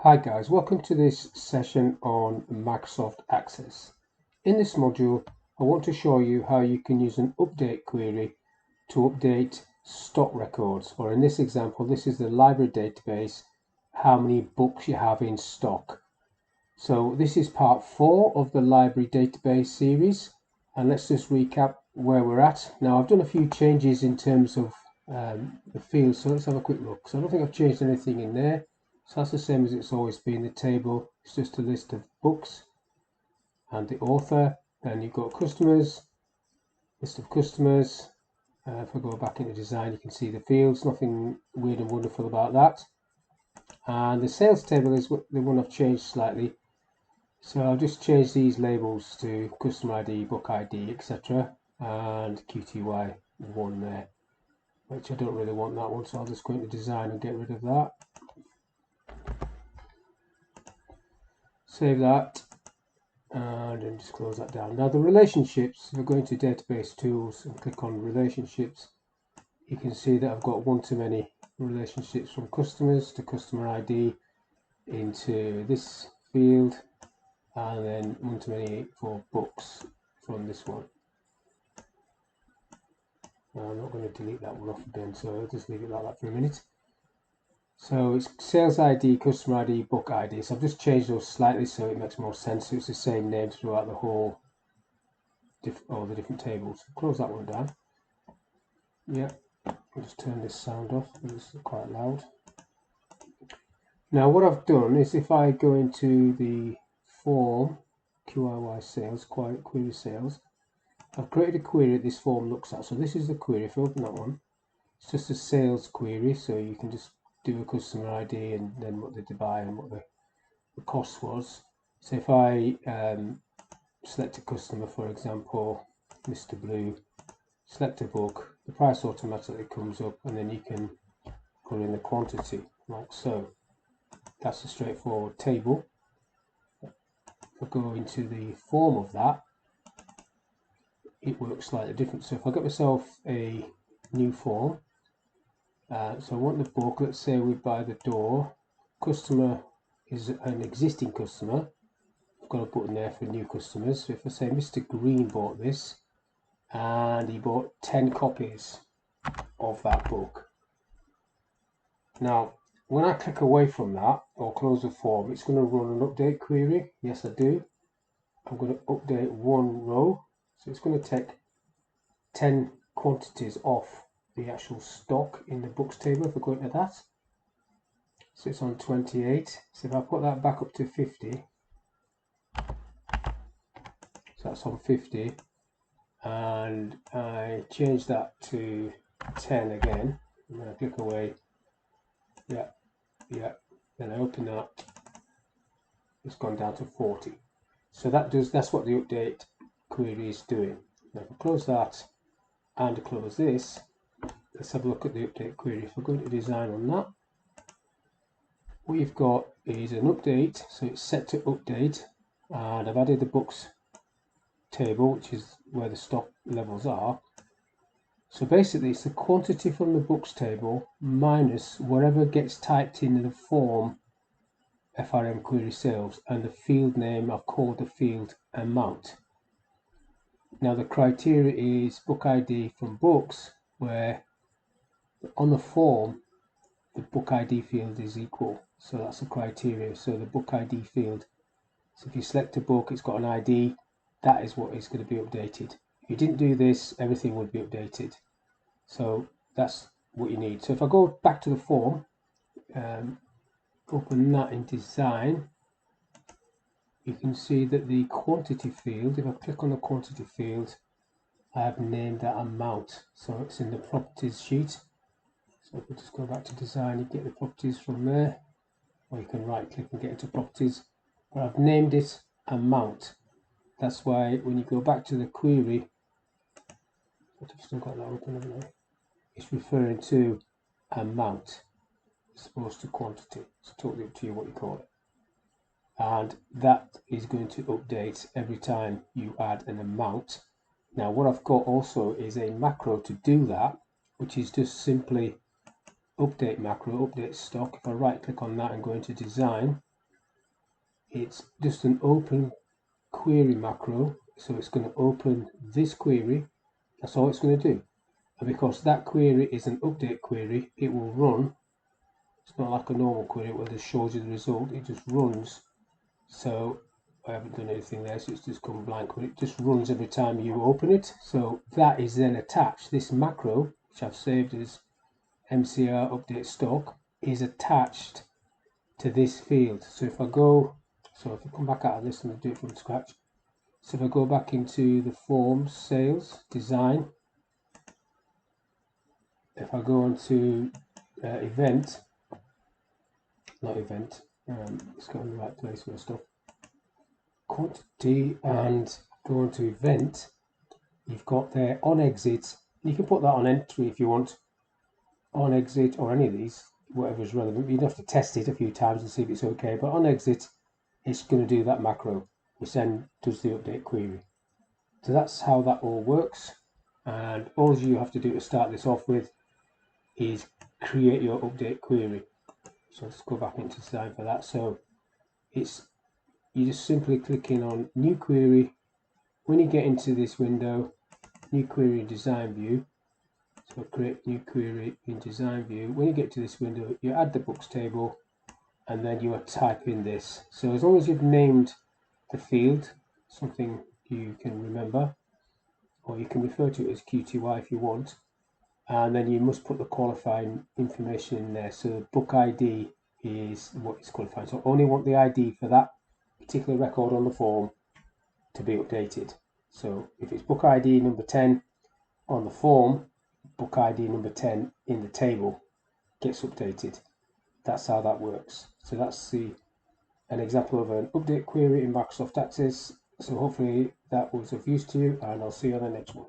Hi guys, welcome to this session on Microsoft Access. In this module, I want to show you how you can use an update query to update stock records, or in this example, this is the library database, how many books you have in stock. So this is part 4 of the library database series, and let's just recap where we're at. Now I've done a few changes in terms of the fields, so let's have a quick look. So I don't think I've changed anything in there. So that's the same as it's always been. The table is just a list of books and the author. Then you've got customers, list of customers. If I go back into design, you can see the fields. Nothing weird and wonderful about that. And the sales table is the one I've changed slightly. So I'll just change these labels to customer ID, book ID, etc. and QTY1 there, which I don't really want that one. So I'll just go into design and get rid of that. Save that and then just close that down. Now the relationships, if I go into database tools and click on relationships, you can see that I've got one-to-many relationships from customers to customer ID into this field, and then one-to-many for books from this one. Now, I'm not going to delete that one off again, so I'll just leave it like that for a minute. So it's sales ID, customer ID, book ID. So I've just changed those slightly so it makes more sense. So it's the same name throughout the whole, all the different tables. Close that one down. Yeah, I'll just turn this sound off. It's quite loud. Now what I've done is if I go into the form, QIY sales, query sales, I've created a query that this form looks at. So this is the query. If I open that one, it's just a sales query. So you can just do a customer ID and then what they did buy and what the cost was. So if I select a customer, for example, Mr. Blue, select a book, the price automatically comes up, and then you can put in the quantity like so. That's a straightforward table. If I go into the form of that, it works slightly different. So if I get myself a new form, so I want the book, let's say we buy the door, customer is an existing customer, I've got a button there for new customers. So if I say Mr. Green bought this and he bought 10 copies of that book. Now when I click away from that or close the form, it's going to run an update query. Yes, I do. I'm going to update one row, so it's going to take 10 quantities off the actual stock in the books table. If I go into that, so it's on 28. So if I put that back up to 50, so that's on 50, and I change that to 10 again, and then I click away. Yeah, then I open that, it's gone down to 40. So that's what the update query is doing. Now if I close that and close this, let's have a look at the update query. If I go to design on that, what you've got is an update, so it's set to update, and I've added the books table, which is where the stock levels are. So basically it's the quantity from the books table minus whatever gets typed in the form FRM query sales, and the field name I've called the field amount. Now the criteria is book ID from books, where on the form the book ID field is equal, so that's the criteria. So the book ID field, so if you select a book, it's got an ID, that is what is going to be updated. If you didn't do this, everything would be updated. So that's what you need. So if I go back to the form, open that in design, you can see that the quantity field, if I click on the quantity field, I have named that amount, so it's in the properties sheet. So if we just go back to design, you get the properties from there, or you can right click and get into properties, but I've named it amount. That's why when you go back to the query, I've still got that open, haven't I? It's referring to amount as opposed to quantity. It's totally up to you what you call it. And that is going to update every time you add an amount. Now what I've got also is a macro to do that, which is just simply update macro, update stock. If I right click on that and go into design, it's just an open query macro, so it's going to open this query. That's all it's going to do. And because that query is an update query, it will run. It's not like a normal query where it just shows you the result, it just runs. So I haven't done anything there, so it's just come blank, but it just runs every time you open it. So that is then attached. This macro, which I've saved as MCR update stock, is attached to this field. So if I come back out of this and do it from scratch. So if I go back into the forms, sales, design, if I go on to let's go in the right place for stuff, quantity, and go on to event, you've got there on exit. You can put that on entry if you want, on exit, or any of these, whatever is relevant. You'd have to test it a few times and see if it's okay, but on exit, it's going to do that macro, which then does the update query. So that's how that all works, and all you have to do to start this off with is create your update query. So let's go back into design for that. So you just simply clicking on new query. When you get into this window, new query in design view, so create new query in design view. When you get to this window, you add the books table, and then you are typing this. So as long as you've named the field, something you can remember, or you can refer to it as QTY if you want, and then you must put the qualifying information in there. So book ID is what is qualifying. So only want the ID for that particular record on the form to be updated. So if it's book ID number 10 on the form, book ID number 10 in the table gets updated. That's how that works. So that's an example of an update query in Microsoft Access. So hopefully that was of use to you, and I'll see you on the next one.